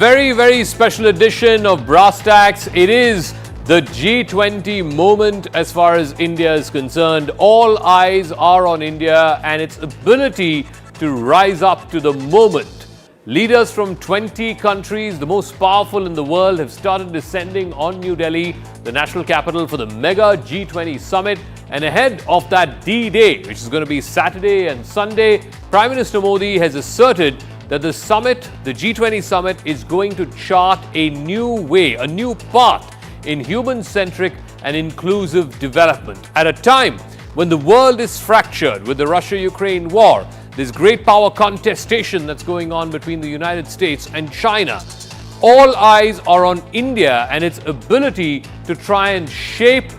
Very, very special edition of Brass Tacks. It is the G20 moment as far as India is concerned. All eyes are on India and its ability to rise up to the moment. Leaders from 20 countries, the most powerful in the world, have started descending on New Delhi, the national capital, for the mega G20 Summit. And ahead of that D-Day, which is going to be Saturday and Sunday, Prime Minister Modi has asserted that the summit, the G20 summit, is going to chart a new way, a new path in human-centric and inclusive development. At a time when the world is fractured with the Russia-Ukraine war, this great power contestation that's going on between the United States and China, all eyes are on India and its ability to try and shape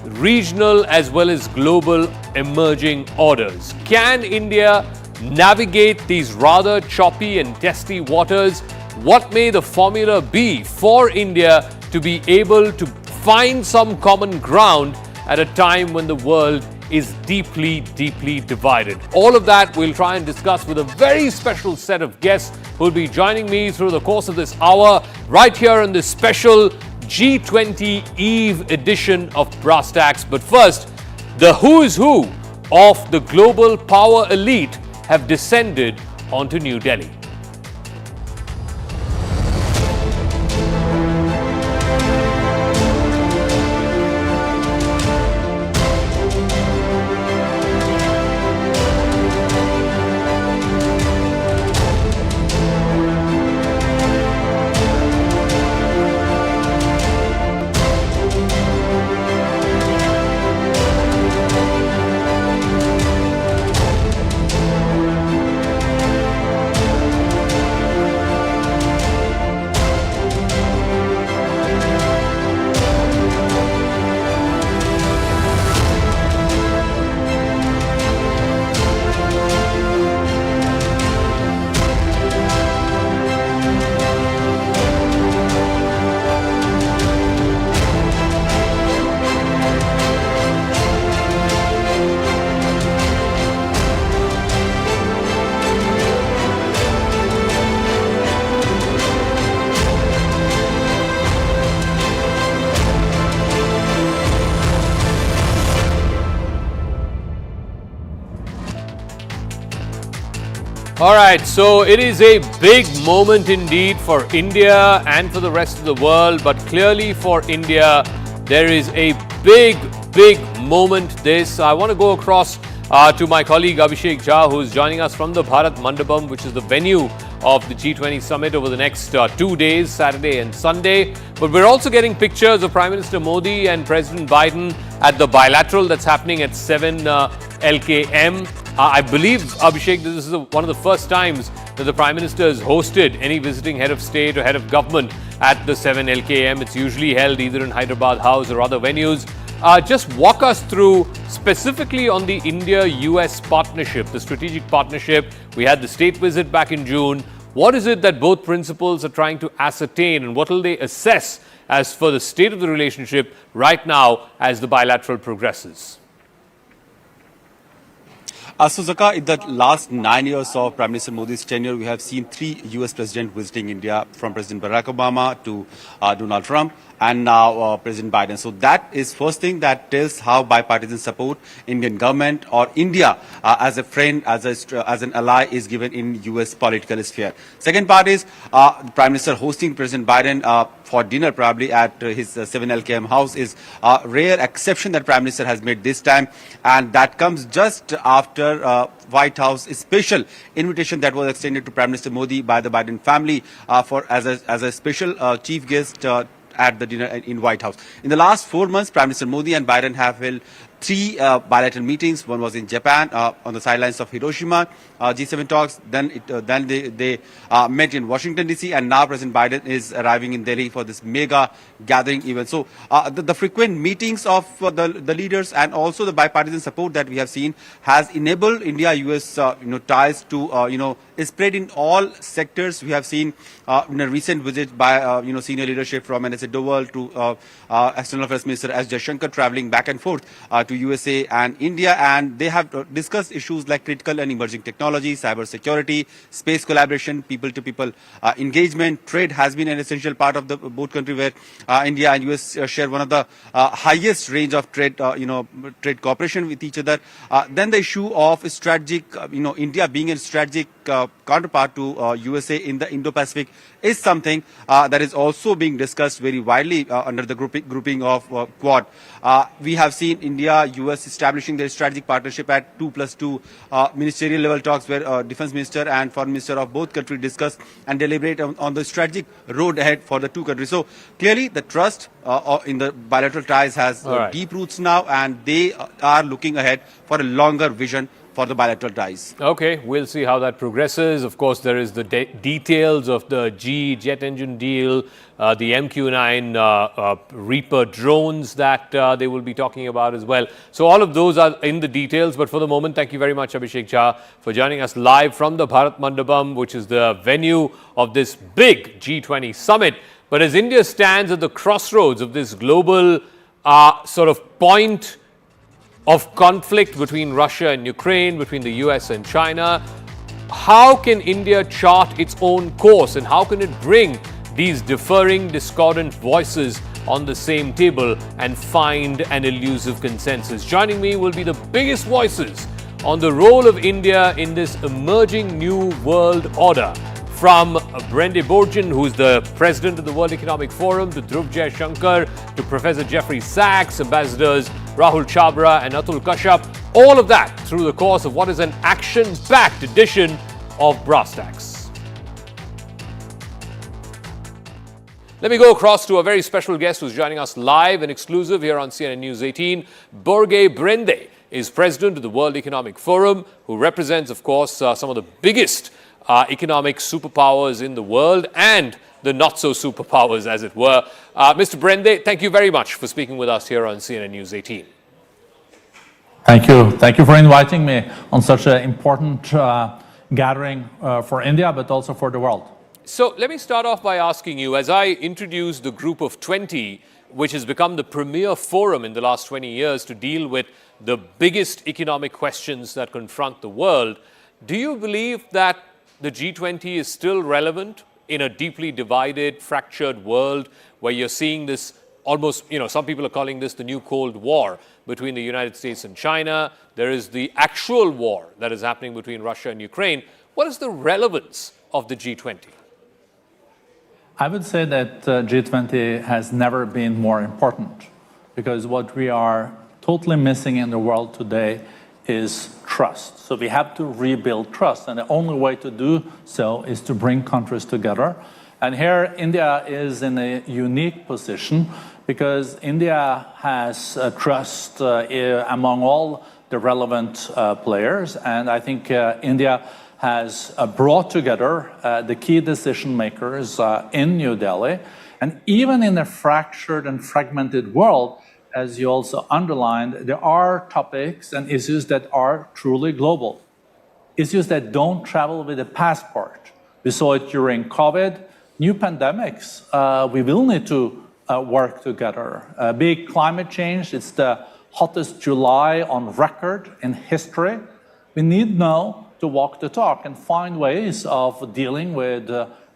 regional as well as global emerging orders. Can India navigate these rather choppy and testy waters? What may the formula be for India to be able to find some common ground at a time when the world is deeply, deeply divided? All of that we'll try and discuss with a very special set of guests who will be joining me through the course of this hour right here in this special G20 Eve edition of Brass Tacks. But first, the who's who of the global power elite have descended onto New Delhi. All right, so it is a big moment indeed for India and for the rest of the world, but clearly for India, there is a big moment. I want to go across to my colleague Abhishek Jha, who is joining us from the Bharat Mandapam, which is the venue of the G20 Summit over the next 2 days, Saturday and Sunday. But we're also getting pictures of Prime Minister Modi and President Biden at the bilateral that's happening at 7 LKM. I believe, Abhishek, this is one of the first times that the Prime Minister has hosted any visiting head of state or head of government at the 7 LKM. It's usually held either in Hyderabad House or other venues. Just walk us through specifically on the India-US partnership, the strategic partnership. We had the state visit back in June. What is it that both principals are trying to ascertain, and what will they assess as for the state of the relationship right now as the bilateral progresses? Zaka, in the last 9 years of Prime Minister Modi's tenure, we have seen 3 US presidents visiting India, from President Barack Obama to Donald Trump, and now President Biden. So that is first thing that tells how bipartisan support Indian government or India as a friend, as an ally is given in US political sphere. Second part is Prime Minister hosting President Biden for dinner probably at his 7 LKM house is a rare exception that Prime Minister has made this time, and that comes just after White House special invitation that was extended to Prime Minister Modi by the Biden family as a special chief guest at the dinner in White House. In the last 4 months, Prime Minister Modi and Biden have held 3 bilateral meetings. One was in Japan on the sidelines of Hiroshima G7 talks. Then they met in Washington DC, and now President Biden is arriving in Delhi for this mega gathering event. So the frequent meetings of the leaders and also the bipartisan support that we have seen has enabled India-US ties to spread in all sectors. We have seen in a recent visit by senior leadership from NSA Doval to External Affairs Minister S. Jaishankar traveling back and forth to to USA and India, and they have discussed issues like critical and emerging technology, cyber security, space collaboration, people-to-people engagement. Trade has been an essential part of the both country, where India and US share one of the highest range of trade, trade cooperation with each other. Then the issue of strategic, India being a strategic counterpart to USA in the Indo-Pacific is something that is also being discussed very widely under the grouping of Quad. We have seen India, US establishing their strategic partnership at 2+2 ministerial level talks, where Defense Minister and Foreign Minister of both countries discuss and deliberate on the strategic road ahead for the two countries. So clearly the trust in the bilateral ties has deep roots now, and they are looking ahead for a longer vision for the bilateral ties. Okay, we'll see how that progresses. Of course, there is the details of the jet engine deal, the MQ-9 Reaper drones that they will be talking about as well. So all of those are in the details. But for the moment, thank you very much, Abhishek Jha, for joining us live from the Bharat Mandapam, which is the venue of this big G20 summit. But as India stands at the crossroads of this global sort of point of conflict between Russia and Ukraine, between the US and China, how can India chart its own course, and how can it bring these differing, discordant voices on the same table and find an elusive consensus? Joining me will be the biggest voices on the role of India in this emerging new world order. From Brende Borjan, who is the president of the World Economic Forum, to Dhruv Jaishankar, to Professor Jeffrey Sachs, ambassadors Rahul Chabra and Atul Kashyap. All of that through the course of what is an action-packed edition of Brass Tacks. Let me go across to a very special guest who's joining us live and exclusive here on CNN News 18. Borge Brende is president of the World Economic Forum, who represents, of course, some of the biggest economic superpowers in the world and the not-so-superpowers, as it were. Mr. Brende, thank you very much for speaking with us here on CNN News 18. Thank you. Thank you for inviting me on such an important gathering for India, but also for the world. So let me start off by asking you, as I introduce the Group of 20, which has become the premier forum in the last 20 years to deal with the biggest economic questions that confront the world, do you believe that the G20 is still relevant in a deeply divided, fractured world where you're seeing this almost, some people are calling this the new Cold War between the United States and China. There is the actual war that is happening between Russia and Ukraine. What is the relevance of the G20? I would say that G20 has never been more important, because what we are totally missing in the world today is trust. So we have to rebuild trust, and the only way to do so is to bring countries together. And here India is in a unique position, because India has trust among all the relevant players, and I think India has brought together the key decision makers in New Delhi. And even in a fractured and fragmented world, as you also underlined, there are topics and issues that are truly global. Issues that don't travel with a passport. We saw it during COVID. New pandemics, we will need to work together. Big climate change, it's the hottest July on record in history. We need now to walk the talk and find ways of dealing with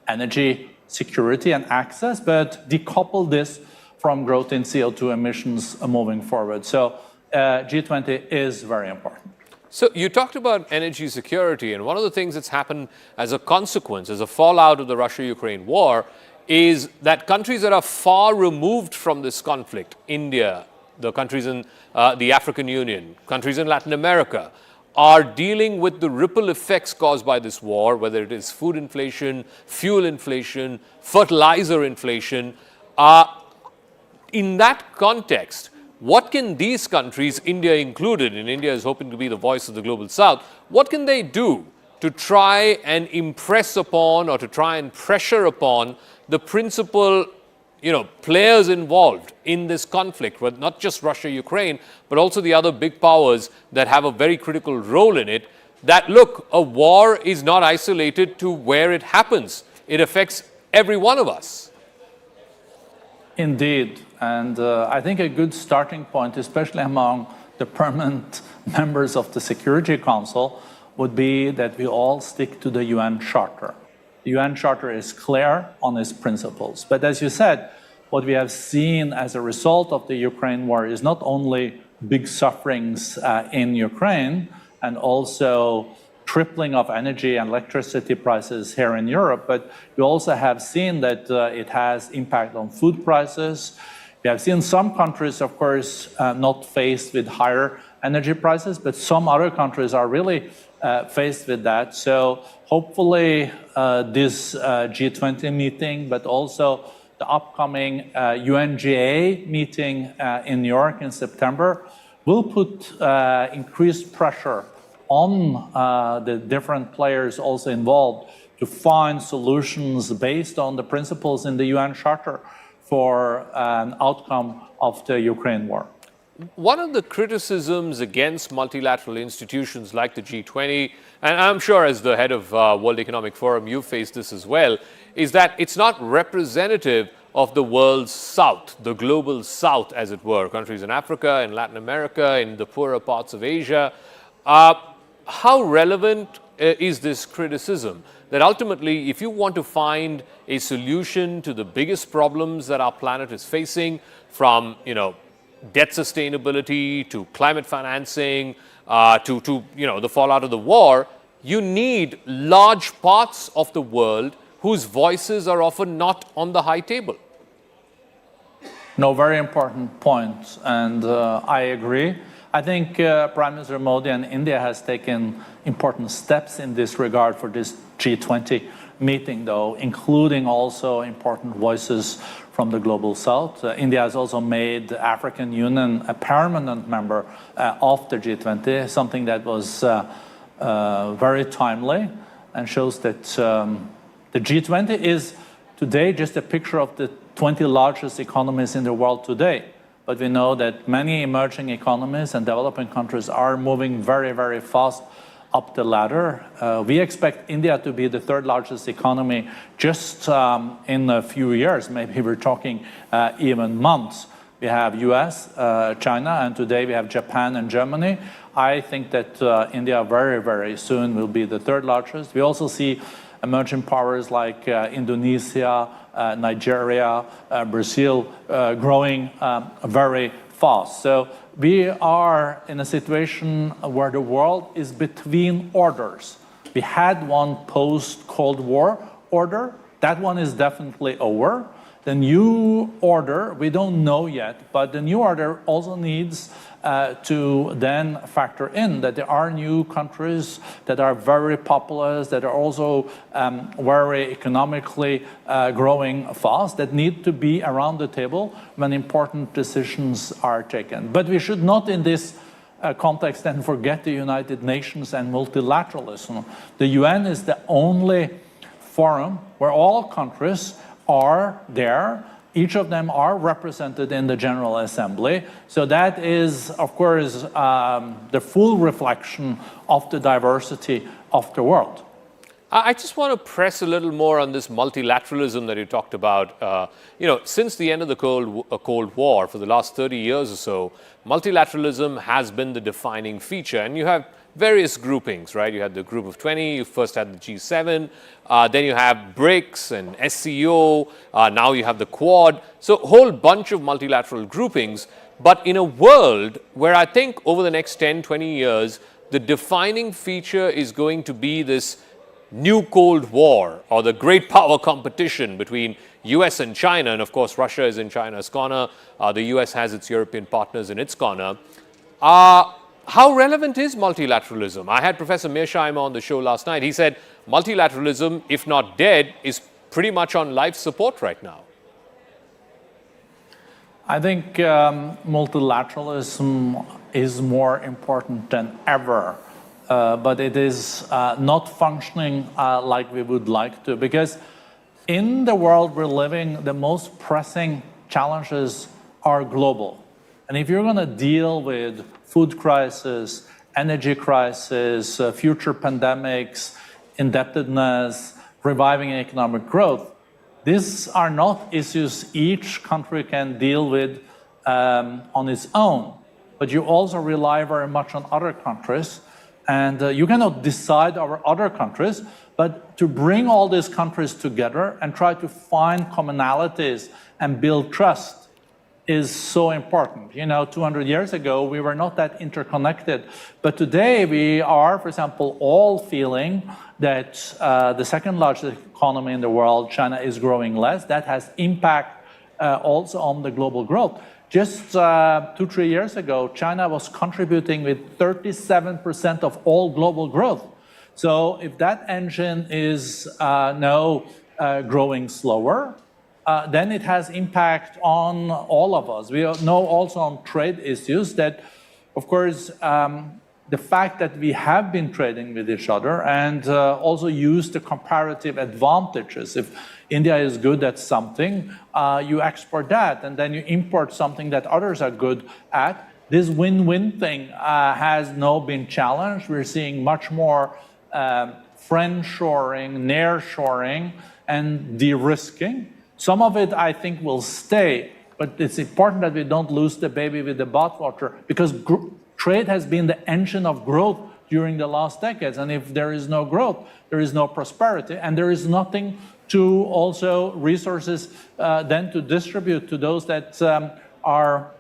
energy security and access, but decouple this from growth in CO2 emissions moving forward. So G20 is very important. So you talked about energy security, and one of the things that's happened as a consequence, as a fallout of the Russia-Ukraine war, is that countries that are far removed from this conflict, India, the countries in the African Union, countries in Latin America, are dealing with the ripple effects caused by this war, whether it is food inflation, fuel inflation, fertilizer inflation. In that context, what can these countries, India included, and India is hoping to be the voice of the global south, what can they do to try and impress upon or to try and pressure upon the principal players involved in this conflict, with not just Russia, Ukraine, but also the other big powers that have a very critical role in it, that look, a war is not isolated to where it happens. It affects every one of us. Indeed. And I think a good starting point, especially among the permanent members of the Security Council would be that we all stick to the UN Charter. The UN Charter is clear on its principles. But as you said, what we have seen as a result of the Ukraine war is not only big sufferings in Ukraine and also tripling of energy and electricity prices here in Europe, but we also have seen that it has impact on food prices. We have seen some countries, of course, not faced with higher energy prices, but some other countries are really faced with that. So hopefully this G20 meeting, but also the upcoming UNGA meeting in New York in September will put increased pressure on the different players also involved to find solutions based on the principles in the UN Charter for an outcome of the Ukraine war. One of the criticisms against multilateral institutions like the G20, and I'm sure as the head of World Economic Forum, you face this as well, is that it's not representative of the world's south, the global south, as it were, countries in Africa, in Latin America, in the poorer parts of Asia. How relevant is this criticism? That ultimately, if you want to find a solution to the biggest problems that our planet is facing, from debt sustainability to climate financing to the fallout of the war, you need large parts of the world whose voices are often not on the high table. No, very important point, and I agree. I think Prime Minister Modi and India has taken important steps in this regard for this G20 meeting, though, including also important voices from the global south. India has also made the African Union a permanent member of the G20, something that was very timely and shows that the G20 is today just a picture of the 20 largest economies in the world today. But we know that many emerging economies and developing countries are moving very, very fast up the ladder. We expect India to be the third largest economy just in a few years. Maybe we're talking even months. We have US, China, and today we have Japan and Germany. I think that India very, very soon will be the third largest. We also see emerging powers like Indonesia, Nigeria, Brazil growing very fast. So we are in a situation where the world is between orders. We had one post-Cold War order. That one is definitely over. The new order, we don't know yet, but the new order also needs to then factor in that there are new countries that are very populous, that are also very economically growing fast, that need to be around the table when important decisions are taken. But we should not in this context then forget the United Nations and multilateralism. The UN is the only forum where all countries are there. Each of them are represented in the General Assembly. So that is, of course, the full reflection of the diversity of the world. I just want to press a little more on this multilateralism that you talked about. Since the end of the Cold War, for the last 30 years or so, multilateralism has been the defining feature. And you have various groupings, right? You had the Group of 20, you first had the G7, then you have BRICS and SCO, now you have the Quad. So a whole bunch of multilateral groupings. But in a world where I think over the next 10, 20 years, the defining feature is going to be this new Cold War or the great power competition between US and China. And of course, Russia is in China's corner. The US has its European partners in its corner. How relevant is multilateralism? I had Professor Mearsheimer on the show last night. He said multilateralism, if not dead, is pretty much on life support right now. I think multilateralism is more important than ever, but it is not functioning like we would like to, because in the world we're living, the most pressing challenges are global. And if you're going to deal with food crisis, energy crisis, future pandemics, indebtedness, reviving economic growth, these are not issues each country can deal with on its own. but you also rely very much on other countries. And you cannot decide over other countries, but to bring all these countries together and try to find commonalities and build trust is so important. 200 years ago, we were not that interconnected. But today, we are, for example, all feeling that the second largest economy in the world, China, is growing less. That has impact also on the global growth. Just 2-3 years ago, China was contributing with 37% of all global growth. So if that engine is now growing slower, then it has impact on all of us. We know also on trade issues that, of course, the fact that we have been trading with each other and also use the comparative advantages. If India is good at something, you export that, and then you import something that others are good at. This win-win thing has now been challenged. We're seeing much more friend-shoring, near-shoring, and de-risking. Some of it, I think, will stay, but it's important that we don't lose the baby with the bathwater, because trade has been the engine of growth during the last decades. And if there is no growth, there is no prosperity, and there is nothing to also resources then to distribute to those that are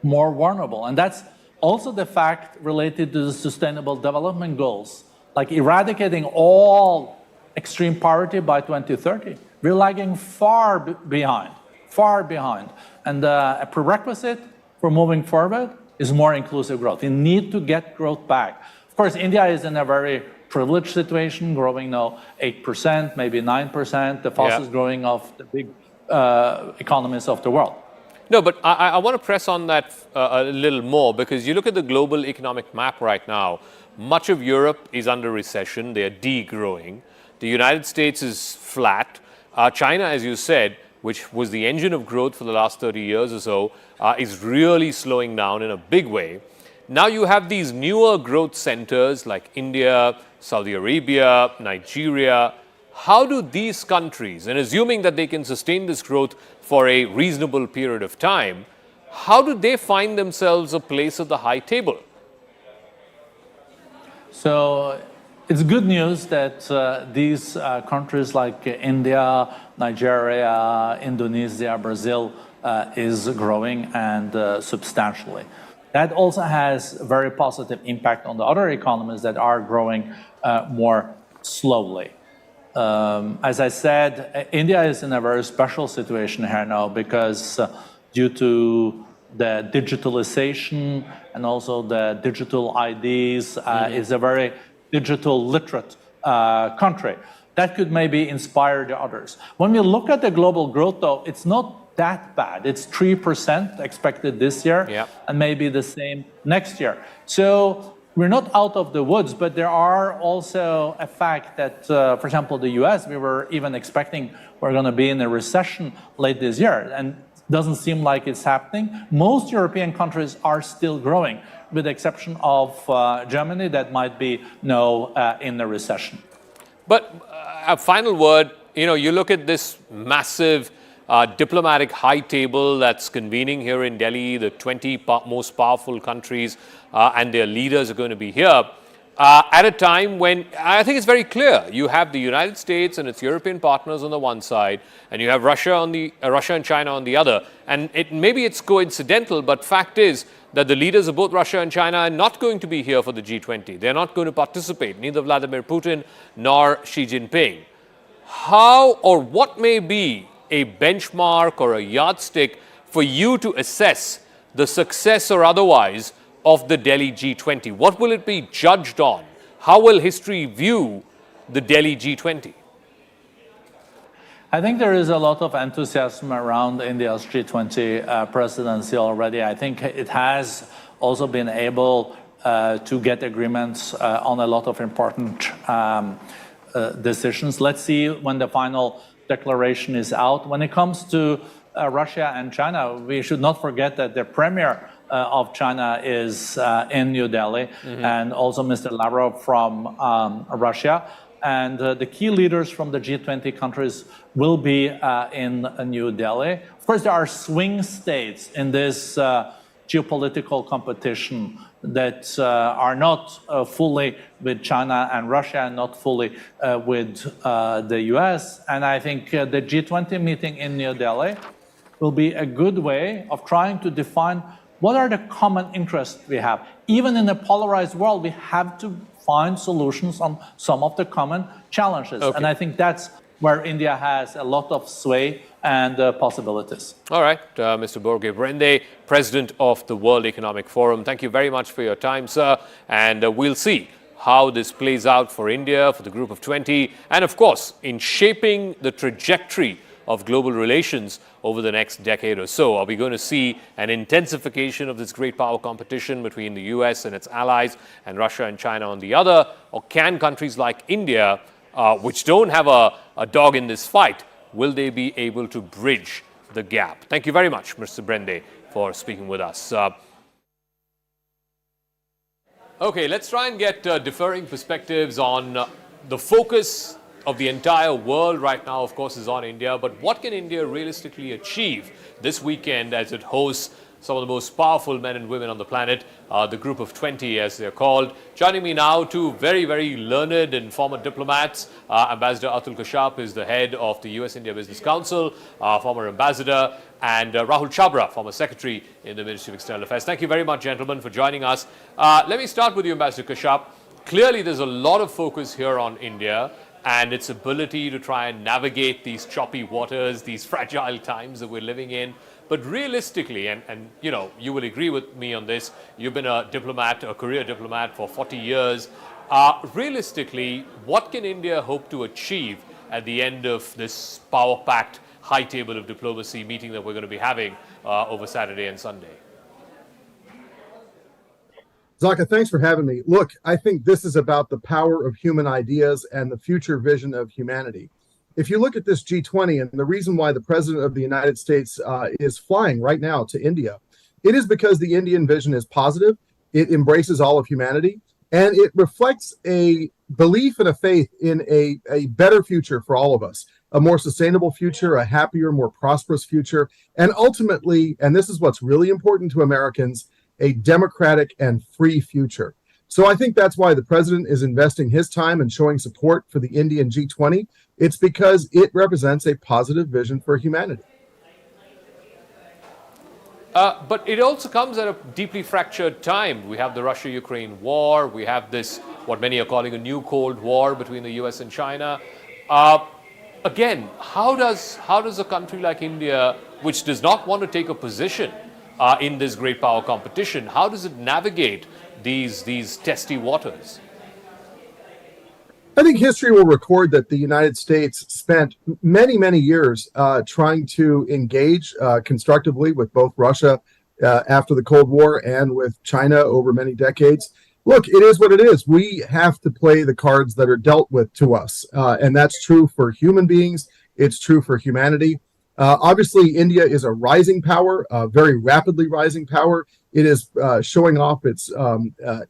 more vulnerable. And that's also the fact related to the Sustainable Development Goals, like eradicating all extreme poverty by 2030. We're lagging far behind. And a prerequisite for moving forward is more inclusive growth. We need to get growth back. Of course, India is in a very privileged situation, growing now 8%, maybe 9%, the fastest growing of the big economies of the world. No, but I want to press on that a little more, because you look at the global economic map right now, much of Europe is under recession, they are degrowing. The United States is flat. China, as you said, which was the engine of growth for the last 30 years or so, is really slowing down in a big way. Now you have these newer growth centers like India, Saudi Arabia, Nigeria. How do these countries, and assuming that they can sustain this growth for a reasonable period of time, how do they find themselves a place at the high table? So it's good news that these countries like India, Nigeria, Indonesia, Brazil is growing and substantially. That also has a very positive impact on the other economies that are growing more slowly. As I said, India is in a very special situation here now because due to the digitalization and also the digital IDs, is a very digital literate country. That could maybe inspire the others. When we look at the global growth, though, it's not that bad. It's 3% expected this year, and maybe the same next year. So we're not out of the woods, but there are also a fact that, for example, the US, we were even expecting we're going to be in a recession late this year, and doesn't seem like it's happening. Most European countries are still growing, with the exception of Germany, that might be now in the recession. But a final word, you look at this massive diplomatic high table that's convening here in Delhi, the 20 most powerful countries and their leaders are going to be here at a time when I think it's very clear you have the United States and its European partners on the one side, and you have Russia and China on the other. And maybe it's coincidental, but fact is that the leaders of both Russia and China are not going to be here for the G20. They're not going to participate, neither Vladimir Putin nor Xi Jinping. How or what may be a benchmark or a yardstick for you to assess the success or otherwise of the Delhi G20? What will it be judged on? How will history view the Delhi G20? I think there is a lot of enthusiasm around India's G20 presidency already. I think it has also been able to get agreements on a lot of important decisions. Let's see when the final declaration is out. When it comes to Russia and China, we should not forget that the premier of China is in New Delhi, and also Mr. Lavrov from Russia. And the key leaders from the G20 countries will be in New Delhi. Of course, there are swing states in this geopolitical competition that are not fully with China and Russia and not fully with the US. And I think the G20 meeting in New Delhi will be a good way of trying to define what are the common interests we have. Even in a polarized world, we have to find solutions on some of the common challenges. Okay. And I think that's where India has a lot of sway and possibilities. All right, Mr. Borge Brende, President of the World Economic Forum, thank you very much for your time, sir. And we'll see how this plays out for India, for the Group of 20, and of course, in shaping the trajectory of global relations over the next decade or so. Are we going to see an intensification of this great power competition between the US and its allies and Russia and China on the other? Or can countries like India, which don't have a dog in this fight, will they be able to bridge the gap? Thank you very much, Mr. Brende, for speaking with us. Okay, let's try and get differing perspectives on the focus of the entire world right now, of course, is on India. But what can India realistically achieve this weekend as it hosts some of the most powerful men and women on the planet, the Group of 20, as they're called? Joining me now, two very, very learned and former diplomats. Ambassador Atul Kashyap is the head of the US-India Business Council, former ambassador, and Rahul Chabra, former secretary in the Ministry of External Affairs. Thank you very much, gentlemen, for joining us. Let me start with you, Ambassador Kashyap. Clearly, there's a lot of focus here on India and its ability to try and navigate these choppy waters, these fragile times that we're living in. But realistically, and you know, you will agree with me on this, you've been a diplomat, a career diplomat for 40 years. Realistically, what can India hope to achieve at the end of this power-packed high table of diplomacy meeting that we're going to be having over Saturday and Sunday? Zaka, thanks for having me. Look, I think this is about the power of human ideas and the future vision of humanity. If you look at this G20 and the reason why the President of the United States is flying right now to India, it is because the Indian vision is positive, it embraces all of humanity, and it reflects a belief and a faith in a better future for all of us, a more sustainable future, a happier, more prosperous future, and ultimately, and this is what's really important to Americans, a democratic and free future. So I think that's why the president is investing his time and showing support for the Indian G20. It's because it represents a positive vision for humanity. But it also comes at a deeply fractured time. We have the Russia-Ukraine war. We have this, what many are calling a new Cold War between the US and China. Again, how does a country like India, which does not want to take a position in this great power competition, how does it navigate these testy waters? I think history will record that the United States spent many, many years trying to engage constructively with both Russia after the Cold War and with China over many decades. Look, it is what it is. We have to play the cards that are dealt with to us. And that's true for human beings. It's true for humanity. Obviously, India is a rising power, a very rapidly rising power. It is showing off its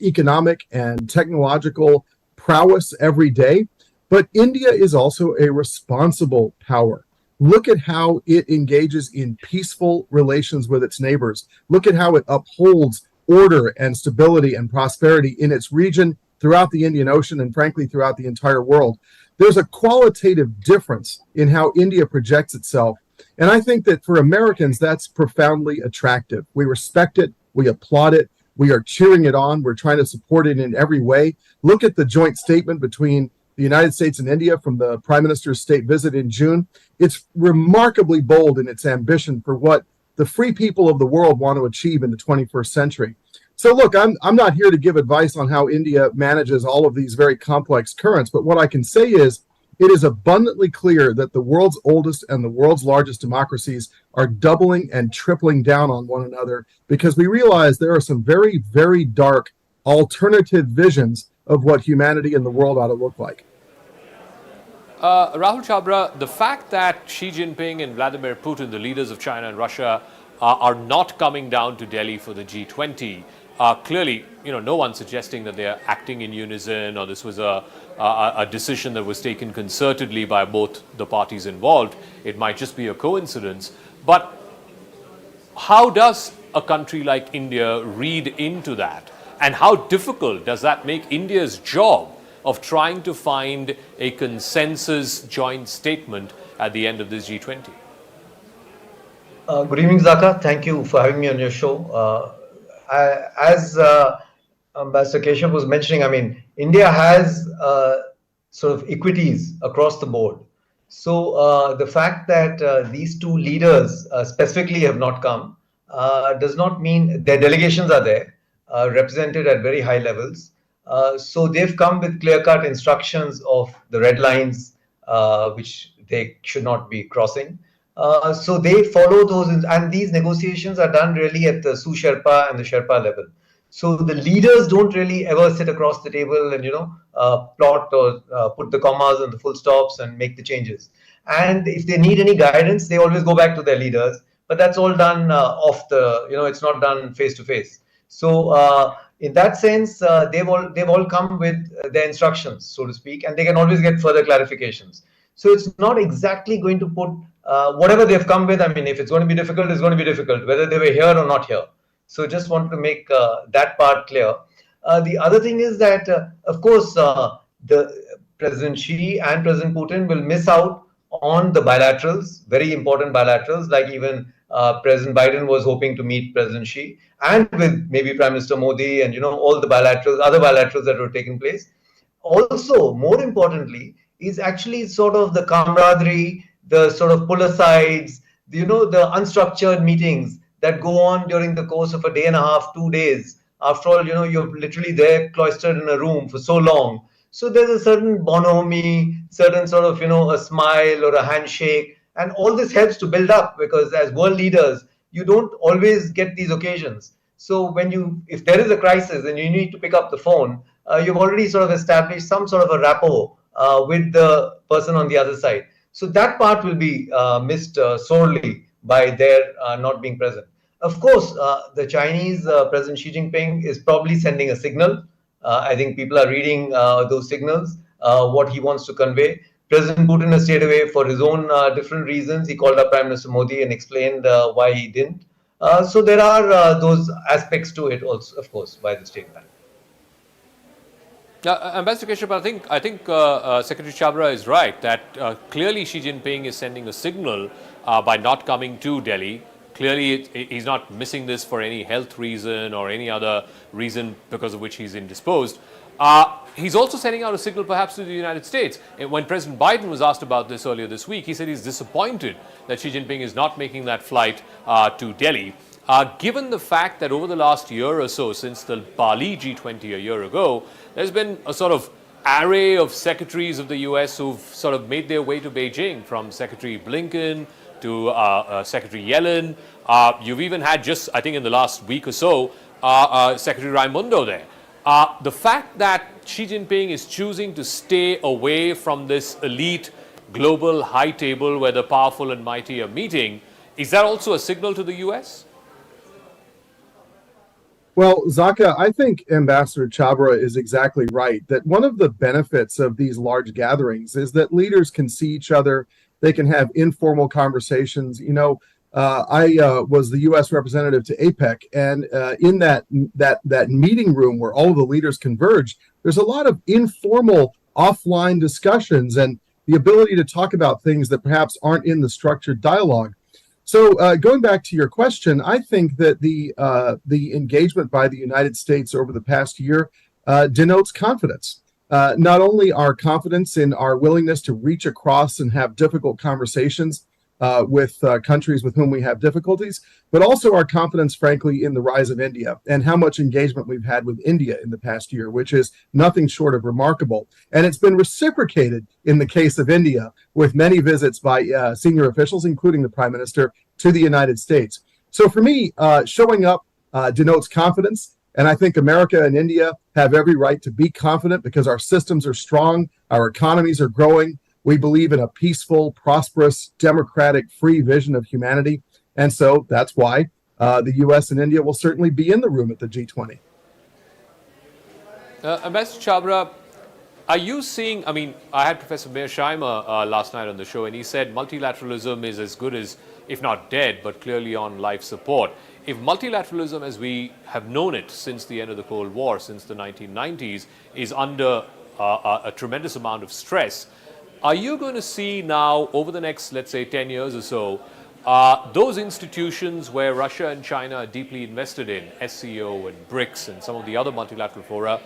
economic and technological prowess every day. But India is also a responsible power. Look at how it engages in peaceful relations with its neighbors. Look at how it upholds order and stability and prosperity in its region, throughout the Indian Ocean, and frankly, throughout the entire world. There's a qualitative difference in how India projects itself. And I think that for Americans, that's profoundly attractive. We respect it. We applaud it. We are cheering it on. We're trying to support it in every way. Look at the joint statement between the United States and India from the Prime Minister's state visit in June. It's remarkably bold in its ambition for what the free people of the world want to achieve in the 21st century. So look, I'm not here to give advice on how India manages all of these very complex currents, but what I can say is it is abundantly clear that the world's oldest and the world's largest democracies are doubling and tripling down on one another because we realize there are some very, very dark alternative visions of what humanity and the world ought to look like. Rahul Chabra, the fact that Xi Jinping and Vladimir Putin, the leaders of China and Russia, are not coming down to Delhi for the G20, clearly, no one's suggesting that they're acting in unison or this was a decision that was taken concertedly by both the parties involved. It might just be a coincidence. But how does a country like India read into that? And how difficult does that make India's job of trying to find a consensus joint statement at the end of this G20? Good evening, Zaka. Thank you for having me on your show. As Ambassador Keshav was mentioning, I mean, India has sort of equities across the board. So the fact that these two leaders specifically have not come does not mean their delegations are there, represented at very high levels. So they've come with clear-cut instructions of the red lines which they should not be crossing. So they follow those, and these negotiations are done really at the Su-Sherpa and the Sherpa level. So the leaders don't really ever sit across the table and plot or put the commas and the full stops and make the changes. And if they need any guidance, they always go back to their leaders. But that's all done off the, it's not done face to face. So in that sense, they've all come with their instructions, so to speak, and they can always get further clarifications. So it's not exactly going to put whatever they've come with. I mean, if it's going to be difficult, it's going to be difficult, whether they were here or not here. So just want to make that part clear. The other thing is that, of course, the President Xi and President Putin will miss out on the bilaterals, very important bilaterals, like even President Biden was hoping to meet President Xi, and with maybe Prime Minister Modi and all the bilaterals, other bilaterals that were taking place. Also, more importantly, is actually sort of the camaraderie, the sort of pull asides, the unstructured meetings that go on during the course of a day and a half, 2 days. After all, you're literally there cloistered in a room for so long. So there's a certain bonhomie, certain sort of, a smile or a handshake. And all this helps to build up, because as world leaders, you don't always get these occasions. So if there is a crisis and you need to pick up the phone, you've already sort of established some sort of a rapport with the person on the other side. So that part will be missed sorely by their not being present. Of course, the Chinese President Xi Jinping is probably sending a signal. I think people are reading those signals, what he wants to convey. President Putin has stayed away for his own different reasons. He called up Prime Minister Modi and explained why he didn't. So there are those aspects to it also, of course, by the State Bank. Ambassador Keshav, I think Secretary Chabra is right that clearly Xi Jinping is sending a signal by not coming to Delhi. Clearly, he's not missing this for any health reason or any other reason because of which he's indisposed. He's also sending out a signal perhaps to the United States. When President Biden was asked about this earlier this week, he said he's disappointed that Xi Jinping is not making that flight to Delhi. Given the fact that over the last year or so, since the Bali G20 a year ago, there's been a sort of array of secretaries of the US who've sort of made their way to Beijing, from Secretary Blinken to Secretary Yellen. You've even had just, I think in the last week or so, Secretary Raimondo there. The fact that Xi Jinping is choosing to stay away from this elite global high table where the powerful and mighty are meeting, is that also a signal to the US? Well, Zaka, I think Ambassador Chabra is exactly right, that one of the benefits of these large gatherings is that leaders can see each other. They can have informal conversations. I was the U.S. representative to APEC, and in that meeting room where all of the leaders converge, there's a lot of informal offline discussions and the ability to talk about things that perhaps aren't in the structured dialogue. So going back to your question, I think that the engagement by the United States over the past year denotes confidence. Not only our confidence in our willingness to reach across and have difficult conversations with countries with whom we have difficulties, but also our confidence, frankly, in the rise of India and how much engagement we've had with India in the past year, which is nothing short of remarkable. And it's been reciprocated in the case of India with many visits by senior officials, including the Prime Minister, to the United States. So for me, showing up denotes confidence. And I think America and India have every right to be confident because our systems are strong, our economies are growing. We believe in a peaceful, prosperous, democratic, free vision of humanity. And so that's why the U.S. and India will certainly be in the room at the G20. Ambassador Chabra, are you seeing, I had Professor Meir Shaimer last night on the show, and he said multilateralism is as good as if not dead, but clearly on life support. If multilateralism, as we have known it since the end of the Cold War, since the 1990s, is under a tremendous amount of stress, are you going to see now, over the next, let's say, 10 years or so, those institutions where Russia and China are deeply invested in, SCO and BRICS and some of the other multilateral fora,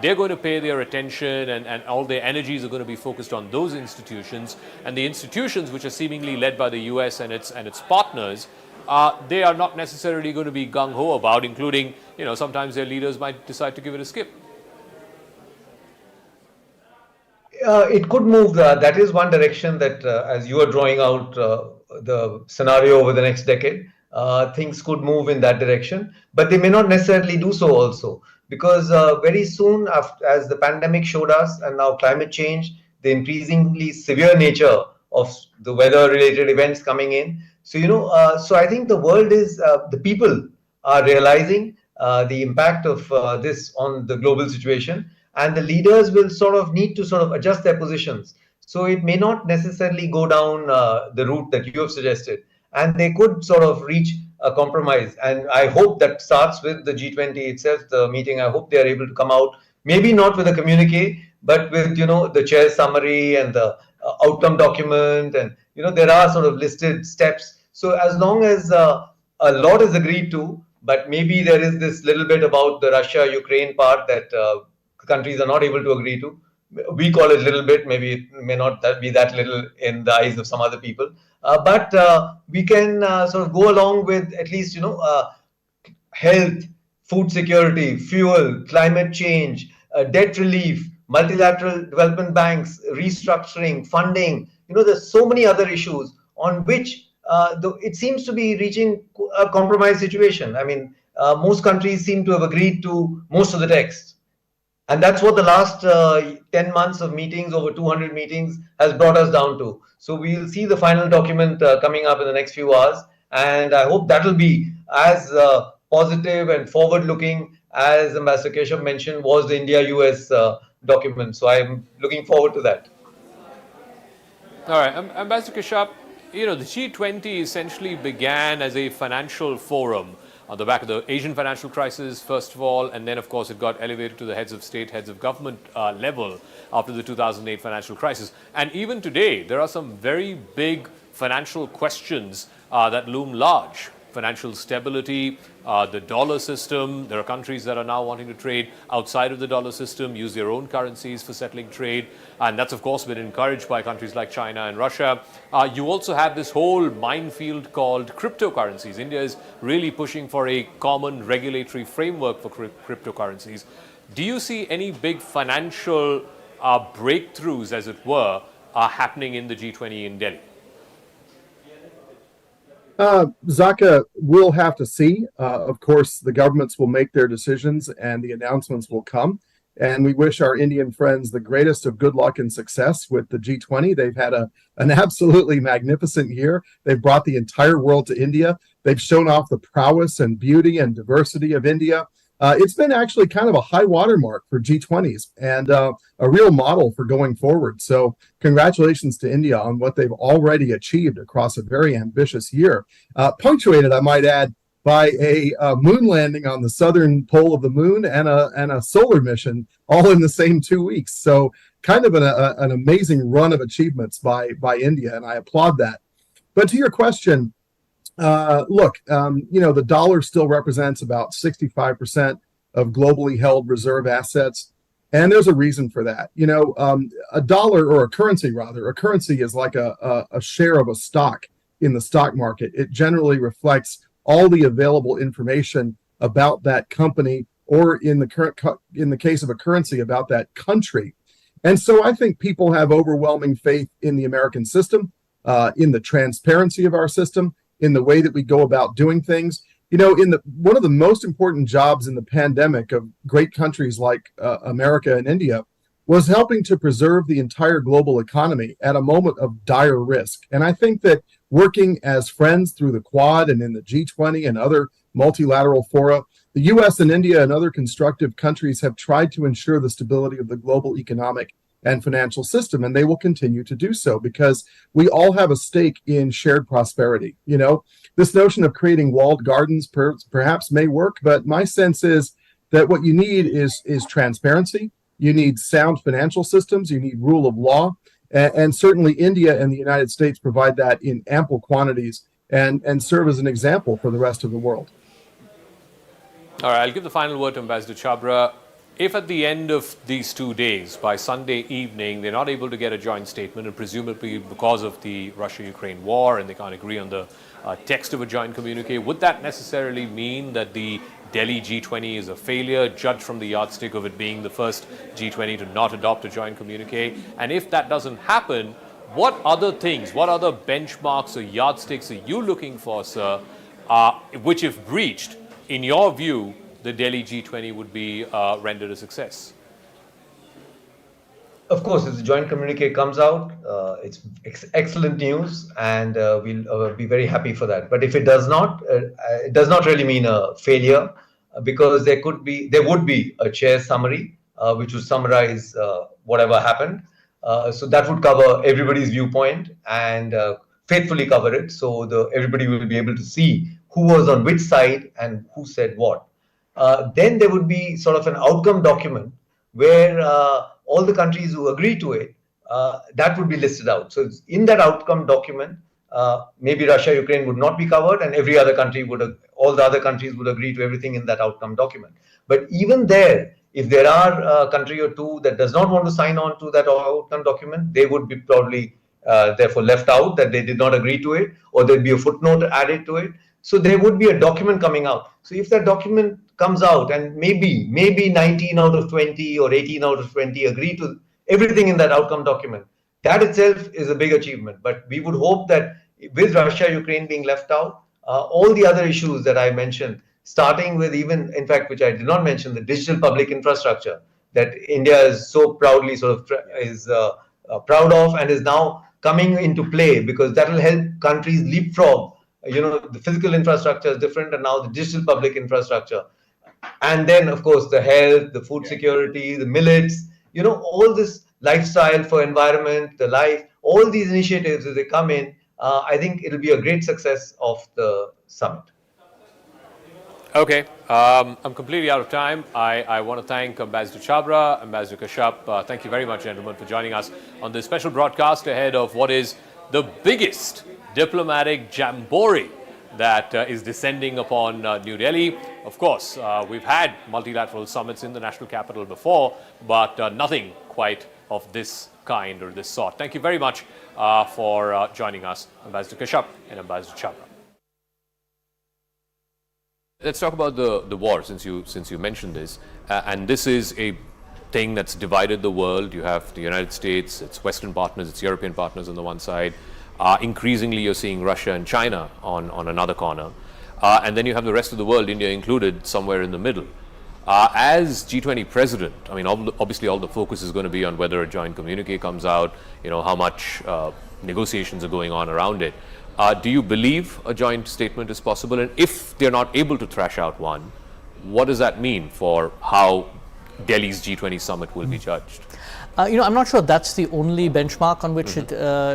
they're going to pay their attention and all their energies are going to be focused on those institutions, and the institutions which are seemingly led by the US and its partners, they are not necessarily going to be gung-ho about, including, sometimes their leaders might decide to give it a skip. It could move. That is one direction that, as you are drawing out the scenario over the next decade, things could move in that direction. But they may not necessarily do so also, because very soon, as the pandemic showed us, and now climate change, the increasingly severe nature of the weather-related events coming in. So, so I think the world is, the people are realizing the impact of this on the global situation. And the leaders will need to adjust their positions. So it may not necessarily go down the route that you have suggested. And they could reach a compromise. And I hope that starts with the G20 itself, the meeting. I hope they are able to come out, maybe not with a communique, but with, the chair's summary and the outcome document. And, there are listed steps. So as long as a lot is agreed to, but maybe there is this little bit about the Russia-Ukraine part that countries are not able to agree to. We call it little bit, maybe it may not be that little in the eyes of some other people. But we can go along with at least, health, food security, fuel, climate change, debt relief, multilateral development banks, restructuring, funding. There's so many other issues on which it seems to be reaching a compromise situation. I mean, most countries seem to have agreed to most of the text. And that's what the last 10 months of meetings, over 200 meetings, has brought us down to. So we'll see the final document coming up in the next few hours. And I hope that will be as positive and forward-looking as Ambassador Keshav mentioned was the India-US document. So I'm looking forward to that. All right, Ambassador Keshav, the G20 essentially began as a financial forum on the back of the Asian financial crisis, first of all, and then, of course, it got elevated to the heads of state, heads of government level after the 2008 financial crisis. And even today, there are some very big financial questions that loom large. Financial stability, the dollar system. There are countries that are now wanting to trade outside of the dollar system, use their own currencies for settling trade. And that's, of course, been encouraged by countries like China and Russia. You also have this whole minefield called cryptocurrencies. India is really pushing for a common regulatory framework for cryptocurrencies. Do you see any big financial breakthroughs, as it were, happening in the G20 in Delhi? Zaka, we'll have to see. Of course, the governments will make their decisions and the announcements will come. And we wish our Indian friends the greatest of good luck and success with the G20. They've had an absolutely magnificent year. They've brought the entire world to India. They've shown off the prowess and beauty and diversity of India. It's been actually kind of a high watermark for G20s and a real model for going forward. So congratulations to India on what they've already achieved across a very ambitious year, punctuated, I might add, by a moon landing on the southern pole of the moon and a solar mission all in the same 2 weeks. So kind of an amazing run of achievements by India, and I applaud that. But to your question, the dollar still represents about 65% of globally held reserve assets. And there's a reason for that. A dollar, or a currency is like a share of a stock in the stock market. It generally reflects all the available information about that company, or in the case of a currency, about that country. And so I think people have overwhelming faith in the American system, in the transparency of our system, in the way that we go about doing things. One of the most important jobs in the pandemic of great countries like America and India was helping to preserve the entire global economy at a moment of dire risk. And I think that working as friends through the Quad and in the G20 and other multilateral fora, the US and India and other constructive countries have tried to ensure the stability of the global economic and financial system, and they will continue to do so because we all have a stake in shared prosperity. This notion of creating walled gardens perhaps may work, but my sense is that what you need is transparency. You need sound financial systems. You need rule of law. And certainly India and the United States provide that in ample quantities and serve as an example for the rest of the world. All right, I'll give the final word to Ambassador Chabra. If at the end of these 2 days, by Sunday evening, they're not able to get a joint statement, and presumably because of the Russia-Ukraine war and they can't agree on the text of a joint communique, would that necessarily mean that the Delhi G20 is a failure, judged from the yardstick of it being the first G20 to not adopt a joint communique? And if that doesn't happen, what other things, what other benchmarks or yardsticks are you looking for, sir, which if breached, in your view, the Delhi G20 would be rendered a success? Of course, if the joint communique comes out, it's excellent news, and we'll be very happy for that. But if it does not really mean a failure, because there would be a chair summary which would summarize whatever happened. So that would cover everybody's viewpoint and faithfully cover it, so everybody will be able to see who was on which side and who said what. Then there would be sort of an outcome document where all the countries who agree to it, that would be listed out. So in that outcome document, maybe Russia, Ukraine would not be covered, and all the other countries would agree to everything in that outcome document. But even there, if there are a country or two that does not want to sign on to that outcome document, they would be probably therefore left out, that they did not agree to it, or there'd be a footnote added to it. So there would be a document coming out. So if that document comes out and maybe 19 out of 20 or 18 out of 20 agree to everything in that outcome document, that itself is a big achievement. But we would hope that with Russia, Ukraine being left out, all the other issues that I mentioned, starting with even, in fact, which I did not mention, the digital public infrastructure that India is so proudly proud of and is now coming into play, because that will help countries leapfrog. The physical infrastructure is different, and now the digital public infrastructure. And then, of course, the health, the food security, the millets, all this lifestyle for environment, the life, all these initiatives as they come in, I think it'll be a great success of the summit. Okay, I'm completely out of time. I want to thank Ambassador Chabra, Ambassador Kashyap. Thank you very much, gentlemen, for joining us on this special broadcast ahead of what is the biggest diplomatic jamboree that is descending upon New Delhi. Of course, we've had multilateral summits in the national capital before, but nothing quite of this kind or this sort. Thank you very much for joining us, Ambassador Kashyap and Ambassador Chabra. Let's talk about the war, since you mentioned this, and this is a thing that's divided the world. You have the United States, its Western partners, its European partners on the one side. Increasingly, you're seeing Russia and China on another corner. And then you have the rest of the world, India included, somewhere in the middle. As G20 president, I mean, obviously all the focus is going to be on whether a joint communique comes out, how much negotiations are going on around it. Do you believe a joint statement is possible? And if they're not able to thrash out one, what does that mean for how Delhi's G20 summit will be judged? I'm not sure that's the only benchmark on which it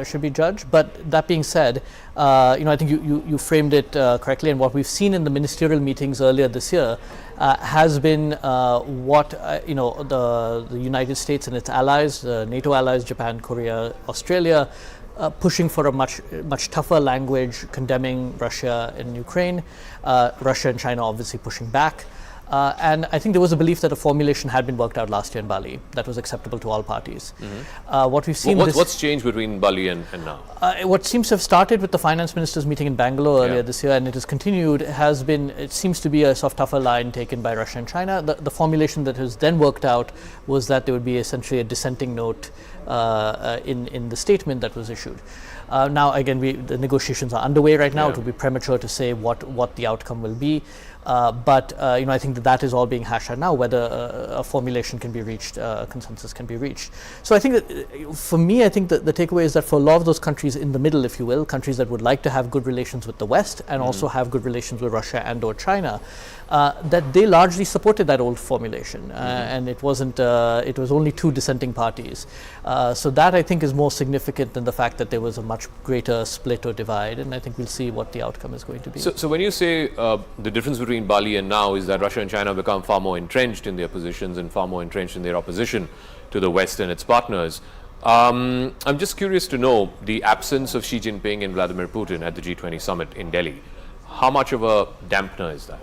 should be judged. But that being said, I think you framed it correctly. And what we've seen in the ministerial meetings earlier this year has been what the United States and its allies, NATO allies, Japan, Korea, Australia, pushing for a much tougher language, condemning Russia and Ukraine. Russia and China obviously pushing back. And I think there was a belief that a formulation had been worked out last year in Bali that was acceptable to all parties. What we've seen what's changed between Bali and now? What seems to have started with the finance ministers meeting in Bangalore earlier this year, and it has continued, it seems to be a sort of tougher line taken by Russia and China. The formulation that was then worked out was that there would be essentially a dissenting note in the statement that was issued. Now, again, the negotiations are underway right now. It would be premature to say what the outcome will be. But I think that is all being hashed out now, whether a formulation can be reached, a consensus can be reached. So I think that for me, I think that the takeaway is that for a lot of those countries in the middle, if you will, countries that would like to have good relations with the West and also have good relations with Russia and or China, that they largely supported that old formulation, and it wasn't. It was only two dissenting parties. So that I think is more significant than the fact that there was a much greater split or divide, and I think we'll see what the outcome is going to be. So when you say the difference between Bali and now is that Russia and China become far more entrenched in their positions and far more entrenched in their opposition to the West and its partners, I'm just curious to know the absence of Xi Jinping and Vladimir Putin at the G20 Summit in Delhi. How much of a dampener is that?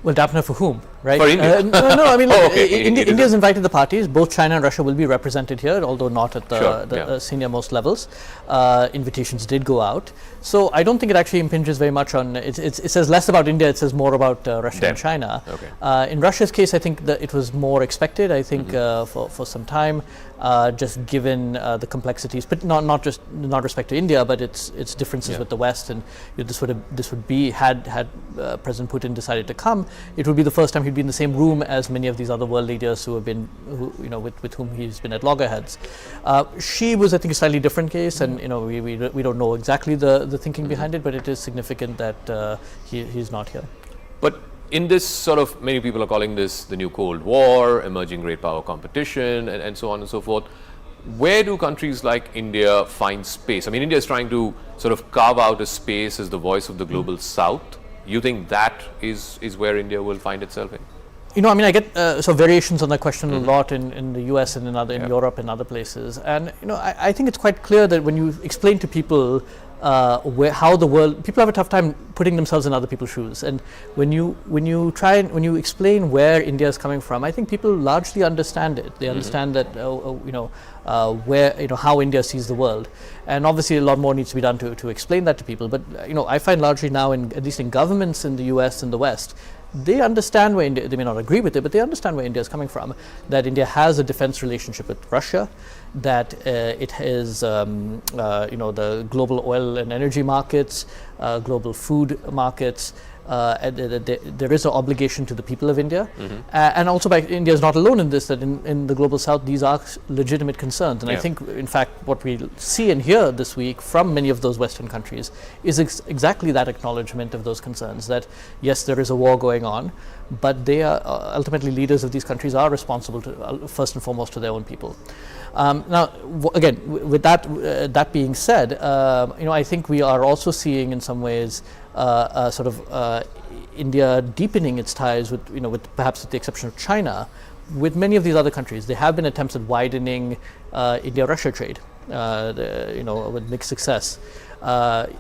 Well, dampener for whom, right? For India? No, I mean, okay. India's invited the parties. Both China and Russia will be represented here, although not at the senior most levels. Invitations did go out. So I don't think it actually impinges very much on, it says less about India, it says more about Russia and China. Okay. In Russia's case, I think that it was more expected, I think, for some time, just given the complexities, but not respect to India, but its differences with the West. And this would be, had President Putin decided to come, it would be the first time he'd be in the same room as many of these other world leaders who have been, with whom he's been at loggerheads. Xi was, I think, a slightly different case, and we don't know exactly the thinking behind it, but it is significant that he's not here. But in this sort of, many people are calling this the new Cold War, emerging great power competition, and so on and so forth. Where do countries like India find space? I mean, India is trying to sort of carve out a space as the voice of the global South. You think that is where India will find itself in? I get variations on that question a lot in the US and in Europe and other places. And I think it's quite clear that when you explain to people how the world, people have a tough time putting themselves in other people's shoes. And when you explain where India is coming from, I think people largely understand it. They understand that how India sees the world. And obviously a lot more needs to be done to explain that to people. But I find largely now, at least in governments in the US and the West, they understand where India, they may not agree with it, but they understand where India is coming from, that India has a defense relationship with Russia, that it has the global oil and energy markets, global food markets. There is an obligation to the people of India, and also India is not alone in this, that in the global South these are legitimate concerns, and I think in fact what we see and hear this week from many of those Western countries is exactly that acknowledgement of those concerns, that yes, there is a war going on, but they are ultimately, leaders of these countries are responsible to first and foremost to their own people. Now, again, with that being said, I think we are also seeing in some ways India deepening its ties with perhaps with the exception of China, with many of these other countries. There have been attempts at widening India-Russia trade, with mixed success.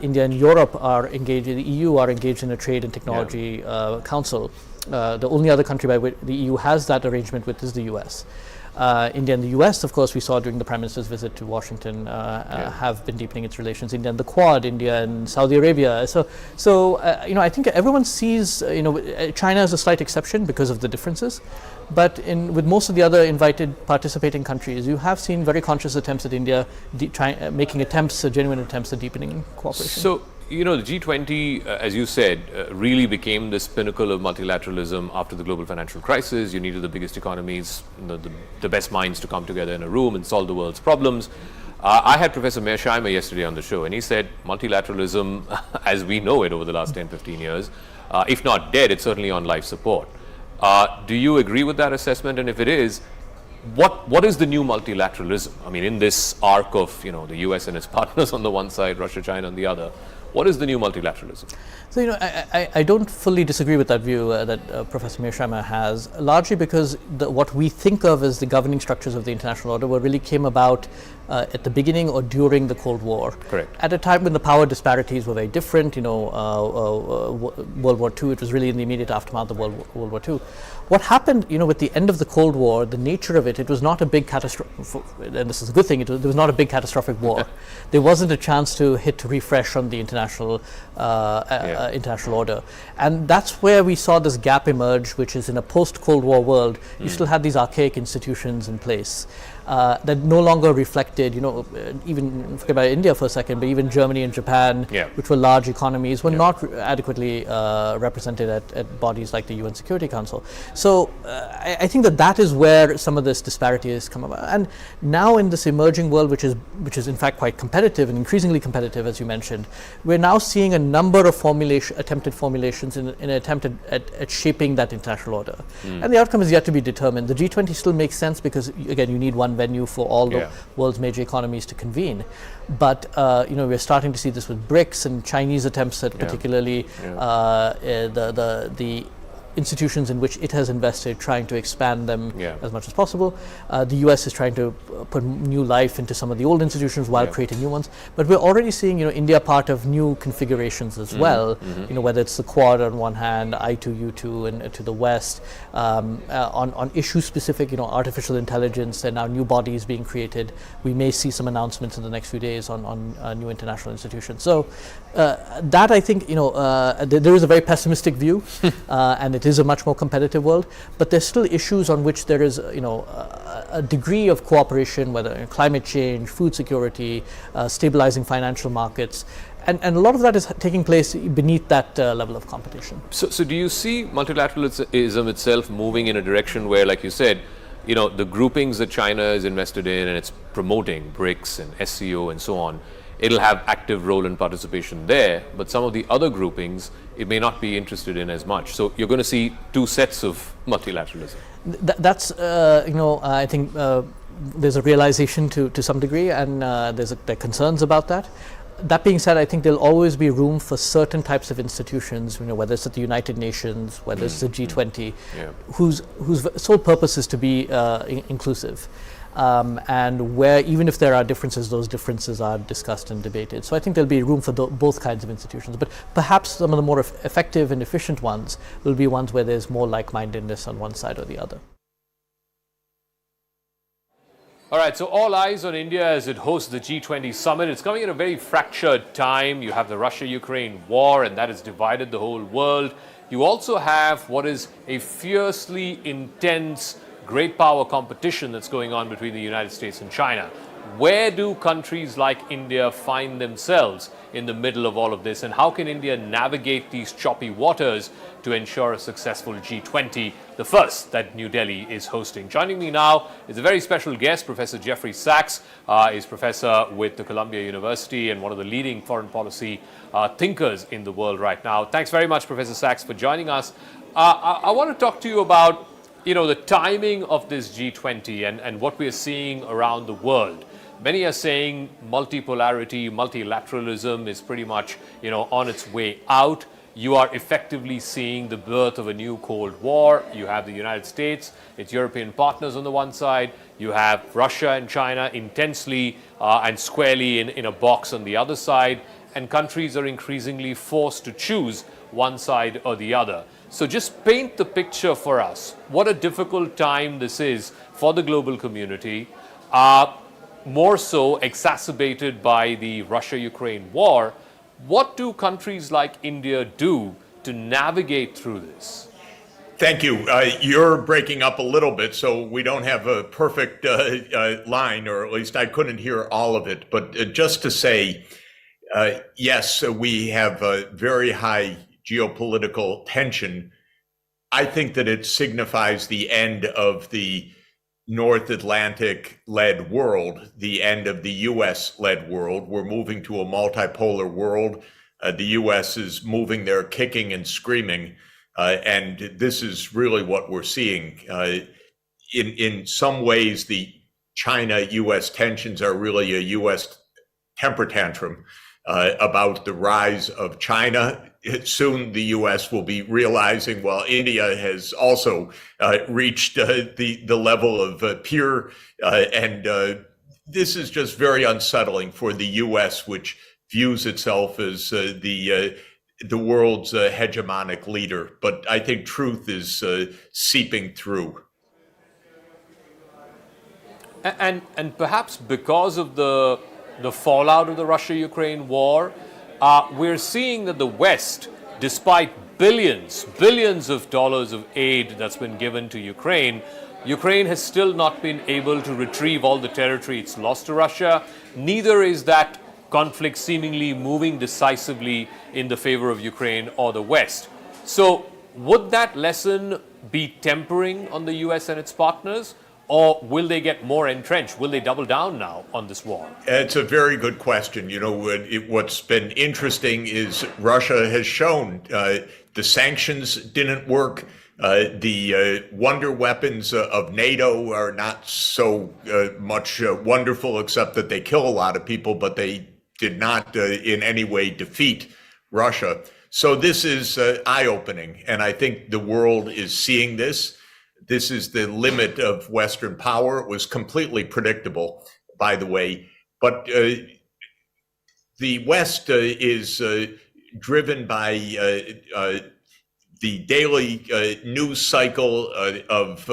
India and Europe are engaged, the EU are engaged in a trade and technology council. The only other country by which the EU has that arrangement with is the US. India and the US, of course, we saw during the Prime Minister's visit to Washington, have been deepening its relations. India and the Quad, India and Saudi Arabia. So I think everyone sees, China as a slight exception because of the differences. But with most of the other invited participating countries, you have seen very conscious attempts at India making genuine attempts at deepening cooperation. So, the G20, as you said, really became this pinnacle of multilateralism after the global financial crisis. You needed the biggest economies, the best minds to come together in a room and solve the world's problems. I had Professor Mearsheimer yesterday on the show, and he said multilateralism, as we know it over the last 10, 15 years, if not dead, it's certainly on life support. Do you agree with that assessment? And if it is, what is the new multilateralism? I mean, in this arc of, the US and its partners on the one side, Russia, China on the other, what is the new multilateralism? So, I don't fully disagree with that view that Professor Mearsheimer has, largely because what we think of as the governing structures of the international order really came about at the beginning or during the Cold War. Correct. At a time when the power disparities were very different, World War II, it was really in the immediate aftermath of World War II. What happened, with the end of the Cold War, the nature of it was not a big catastrophic, and this is a good thing, there was not a big catastrophic war. There wasn't a chance to hit refresh on the international order. And that's where we saw this gap emerge, which is in a post-Cold War world, you still had these archaic institutions in place that no longer reflect affected, even forget about India for a second, but even Germany and Japan, Yeah. which were large economies, were not adequately represented at bodies like the UN Security Council. So I think that is where some of this disparity has come about. And now in this emerging world, which is in fact quite competitive and increasingly competitive, as you mentioned, we're now seeing a number of attempted formulations in an attempt at shaping that international order. And the outcome is yet to be determined. The G20 still makes sense because, again, you need one venue for all the world's major economies to convene. But we're starting to see this with BRICS and Chinese attempts at particularly the institutions in which it has invested, trying to expand them as much as possible. The US is trying to put new life into some of the old institutions while creating new ones. But we're already seeing, India part of new configurations as well. Whether it's the Quad on one hand, I2U2 and to the West, on issue specific, artificial intelligence. There are now new bodies being created. We may see some announcements in the next few days on new international institutions. So that I think, there is a very pessimistic view, and it is a much more competitive world, but there's still issues on which there is, a degree of cooperation, whether climate change, food security, stabilizing financial markets, and a lot of that is taking place beneath that level of competition. So do you see multilateralism itself moving in a direction where, like you said, the groupings that China is invested in and it's promoting, BRICS and SCO and so on, it'll have active role and participation there, but some of the other groupings it may not be interested in as much. So you're going to see two sets of multilateralism. That's I think there's a realization to some degree, and there are concerns about that. That being said, I think there'll always be room for certain types of institutions, whether it's at the United Nations, whether it's the G20, whose sole purpose is to be inclusive. And where even if there are differences, those differences are discussed and debated. So I think there'll be room for both kinds of institutions, but perhaps some of the more effective and efficient ones will be ones where there's more like-mindedness on one side or the other. All right, so all eyes on India as it hosts the G20 Summit. It's coming at a very fractured time. You have the Russia-Ukraine war, and that has divided the whole world. You also have what is a fiercely intense great power competition that's going on between the United States and China. Where do countries like India find themselves in the middle of all of this, and how can India navigate these choppy waters to ensure a successful G20, the first that New Delhi is hosting? Joining me now is a very special guest, Professor Jeffrey Sachs. Is professor with the Columbia University and one of the leading foreign policy thinkers in the world right now. Thanks very much, Professor Sachs, for joining us. I want to talk to you about the timing of this G20 and what we're seeing around the world. Many are saying multipolarity, multilateralism is pretty much, on its way out. You are effectively seeing the birth of a new Cold War. You have the United States, its European partners on the one side. You have Russia and China intensely and squarely in a box on the other side. And countries are increasingly forced to choose one side or the other. So just paint the picture for us. What a difficult time this is for the global community, more so exacerbated by the Russia-Ukraine war. What do countries like India do to navigate through this? Thank you. You're breaking up a little bit, so we don't have a perfect line, or at least I couldn't hear all of it. But just to say, yes, we have a very high geopolitical tension. I think that it signifies the end of the North Atlantic-led world, the end of the US-led world. We're moving to a multipolar world. The US is moving there kicking and screaming, and this is really what we're seeing. In some ways, the China-US tensions are really a US temper tantrum about the rise of China. Soon the US will be realizing, well, India has also reached the level of peer, and this is just very unsettling for the US, which views itself as the world's hegemonic leader. But I think truth is seeping through. And perhaps because of the fallout of the Russia-Ukraine war, we're seeing that the West, despite billions of dollars of aid that's been given to Ukraine, Ukraine has still not been able to retrieve all the territory it's lost to Russia. Neither is that conflict seemingly moving decisively in the favor of Ukraine or the West. So, would that lesson be tempering on the US and its partners? Or will they get more entrenched? Will they double down now on this war? It's a very good question. You know, what's been interesting is Russia has shown the sanctions didn't work. The wonder weapons of NATO are not so much wonderful, except that they kill a lot of people, but they did not in any way defeat Russia. So this is eye-opening, and I think the world is seeing this. This is the limit of Western power. It was completely predictable, by the way. But the West is driven by the daily news cycle of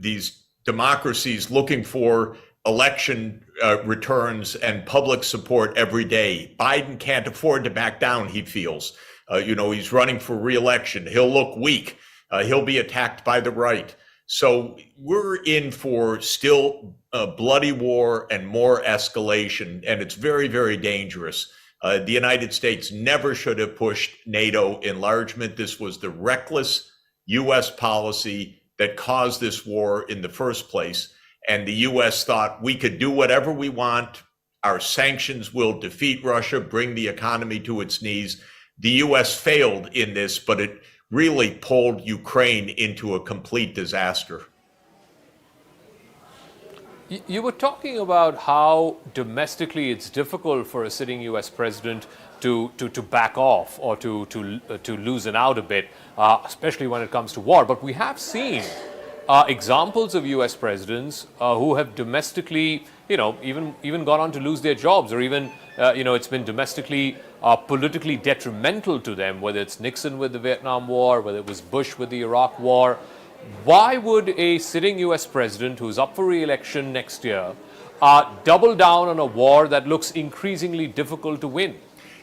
these democracies looking for election returns and public support every day. Biden can't afford to back down, he feels. He's running for re-election. He'll look weak. He'll be attacked by the right. So we're in for still a bloody war and more escalation, and it's very, very dangerous. The United States never should have pushed NATO enlargement. This was the reckless U.S. policy that caused this war in the first place. And the U.S. thought we could do whatever we want. Our sanctions will defeat Russia, bring the economy to its knees. The U.S. failed in this, but it really pulled Ukraine into a complete disaster. You were talking about how domestically it's difficult for a sitting U.S. president to back off or to loosen out a bit, especially when it comes to war. But we have seen examples of U.S. presidents who have domestically, even gone on to lose their jobs, or even, it's been domestically politically detrimental to them, whether it's Nixon with the Vietnam War, whether it was Bush with the Iraq War. Why would a sitting U.S. president who's up for re-election next year double down on a war that looks increasingly difficult to win?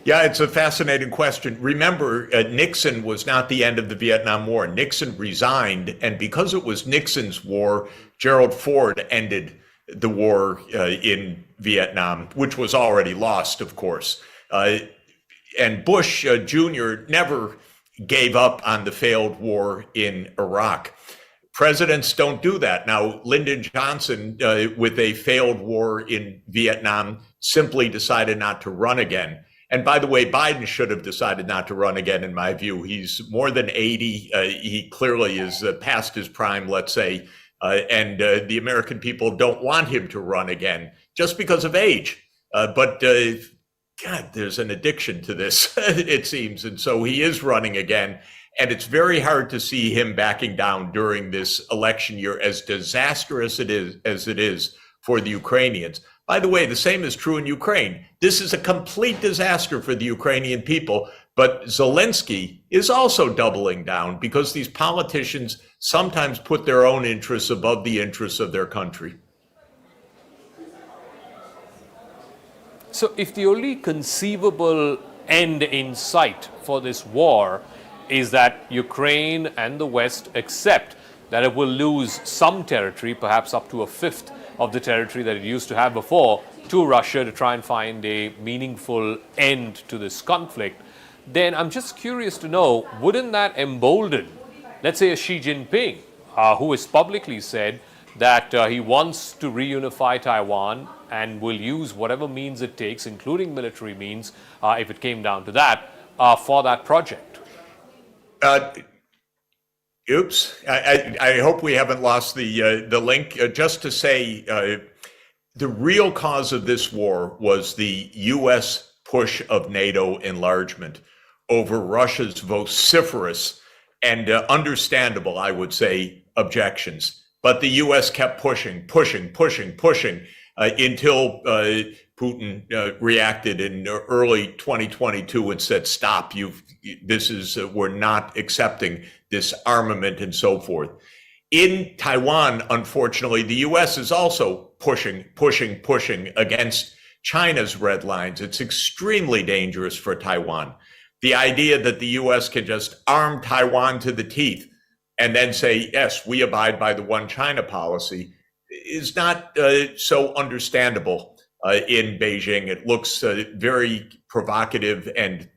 Yeah, it's a fascinating question. Remember, Nixon was not the end of the Vietnam War. Nixon resigned, and because it was Nixon's war, Gerald Ford ended the war in Vietnam, which was already lost, of course. And Bush Jr. never gave up on the failed war in Iraq. Presidents don't do that. Now, Lyndon Johnson, with a failed war in Vietnam, simply decided not to run again. And by the way, Biden should have decided not to run again, in my view. He's more than 80. He clearly is past his prime, let's say. And the American people don't want him to run again just because of age. But God, there's an addiction to this, it seems. And so he is running again. And it's very hard to see him backing down during this election year, as disastrous as it is for the Ukrainians. By the way, the same is true in Ukraine. This is a complete disaster for the Ukrainian people. But Zelensky is also doubling down because these politicians sometimes put their own interests above the interests of their country. So if the only conceivable end in sight for this war is that Ukraine and the West accept that it will lose some territory, perhaps up to a fifth of the territory that it used to have before, to Russia to try and find a meaningful end to this conflict, then I'm just curious to know, wouldn't that embolden, let's say, a Xi Jinping, who has publicly said that he wants to reunify Taiwan and will use whatever means it takes, including military means, if it came down to that, for that project? Oops. I hope we haven't lost the link. Just to say, the real cause of this war was the U.S. push of NATO enlargement over Russia's vociferous and understandable, I would say, objections. But the U.S. kept pushing until Putin reacted in early 2022 and said, "Stop! We're not accepting this armament," and so forth. In Taiwan, unfortunately, the U.S. is also pushing against China's red lines. It's extremely dangerous for Taiwan. The idea that the U.S. can just arm Taiwan to the teeth and then say, yes, we abide by the one China policy is not so understandable in Beijing. It looks very provocative and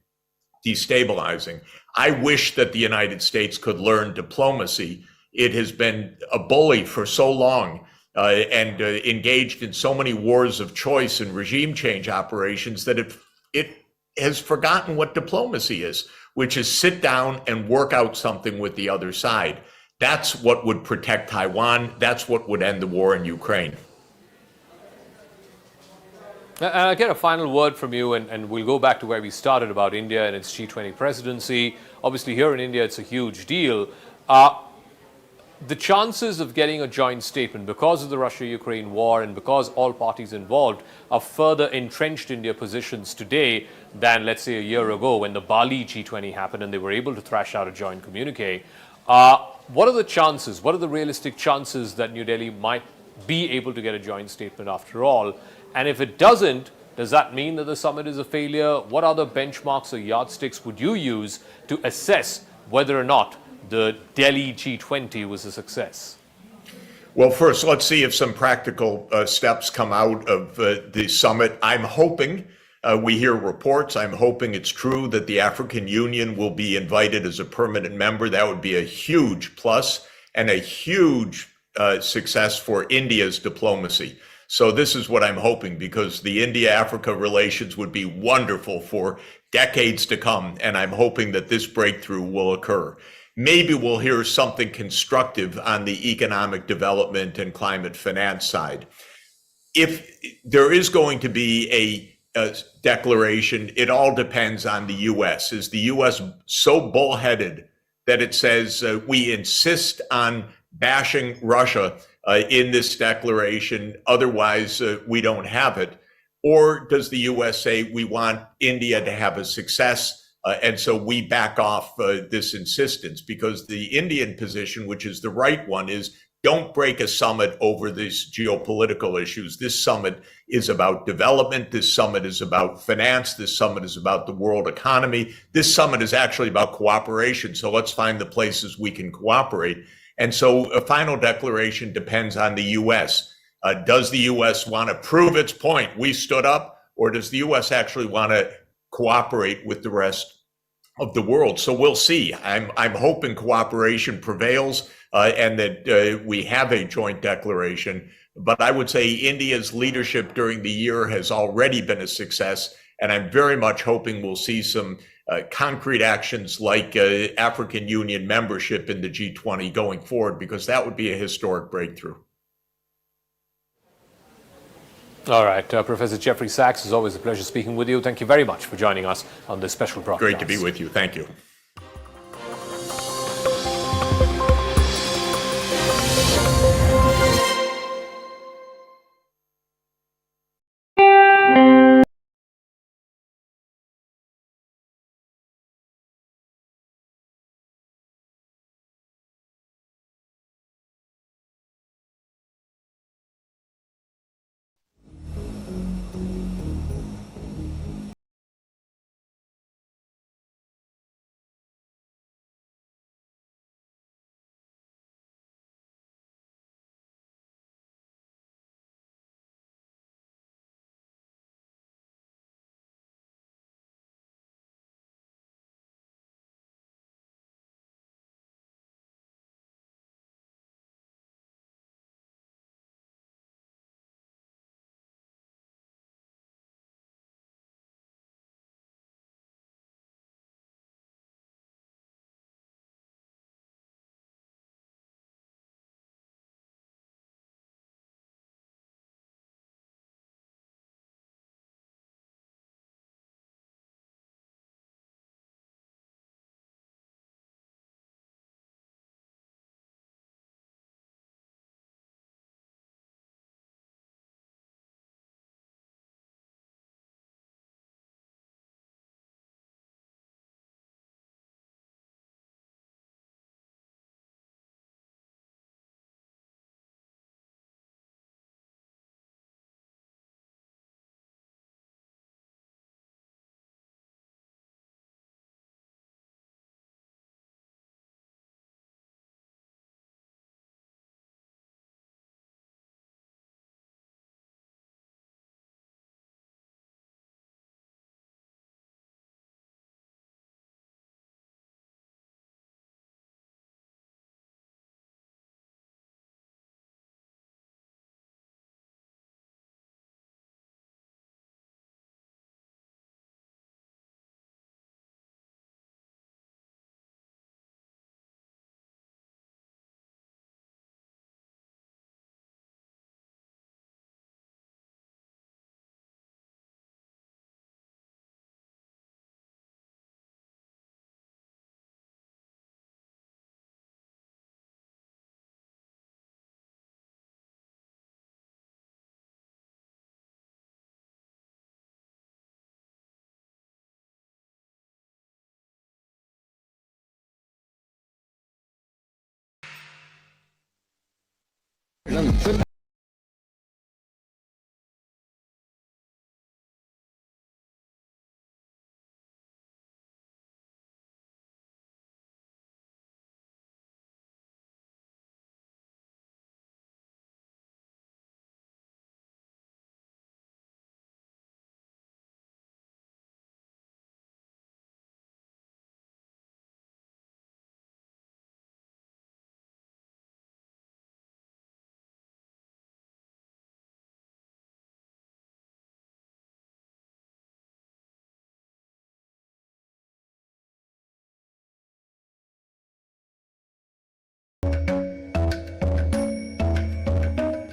destabilizing. I wish that the United States could learn diplomacy. It has been a bully for so long and engaged in so many wars of choice and regime change operations that it has forgotten what diplomacy is, which is sit down and work out something with the other side. That's what would protect Taiwan. That's what would end the war in Ukraine. And I'll get a final word from you, and we'll go back to where we started about India and its G20 presidency. Obviously, here in India, it's a huge deal. The chances of getting a joint statement because of the Russia-Ukraine war and because all parties involved are further entrenched in their positions today than, let's say, a year ago when the Bali G20 happened and they were able to thrash out a joint communique. What are the chances, what are the realistic chances that New Delhi might be able to get a joint statement after all? And if it doesn't, does that mean that the summit is a failure? What other benchmarks or yardsticks would you use to assess whether or not the Delhi G20 was a success? Well, first, let's see if some practical steps come out of the summit. I'm hoping, we hear reports, I'm hoping it's true that the African Union will be invited as a permanent member. That would be a huge plus and a huge success for India's diplomacy. So this is what I'm hoping, because the India-Africa relations would be wonderful for decades to come, and I'm hoping that this breakthrough will occur. Maybe we'll hear something constructive on the economic development and climate finance side. If there is going to be a declaration, it all depends on the U.S. Is the U.S. so bullheaded that it says we insist on bashing Russia in this declaration, otherwise we don't have it? Or does the U.S. say we want India to have a success, and so we back off this insistence? Because the Indian position, which is the right one, is don't break a summit over these geopolitical issues. This summit is about development. This summit is about finance. This summit is about the world economy. This summit is actually about cooperation. So let's find the places we can cooperate. And so a final declaration depends on the U.S. Does the U.S. want to prove its point? We stood up, or does the U.S. actually want to cooperate with the rest of the world? So we'll see. I'm hoping cooperation prevails and that we have a joint declaration. But I would say India's leadership during the year has already been a success, and I'm very much hoping we'll see some concrete actions like African Union membership in the G20 going forward, because that would be a historic breakthrough. All right, Professor Jeffrey Sachs, it's always a pleasure speaking with you. Thank you very much for joining us on this special broadcast. Great to be with you. Thank you.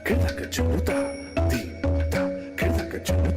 كده كتشوطة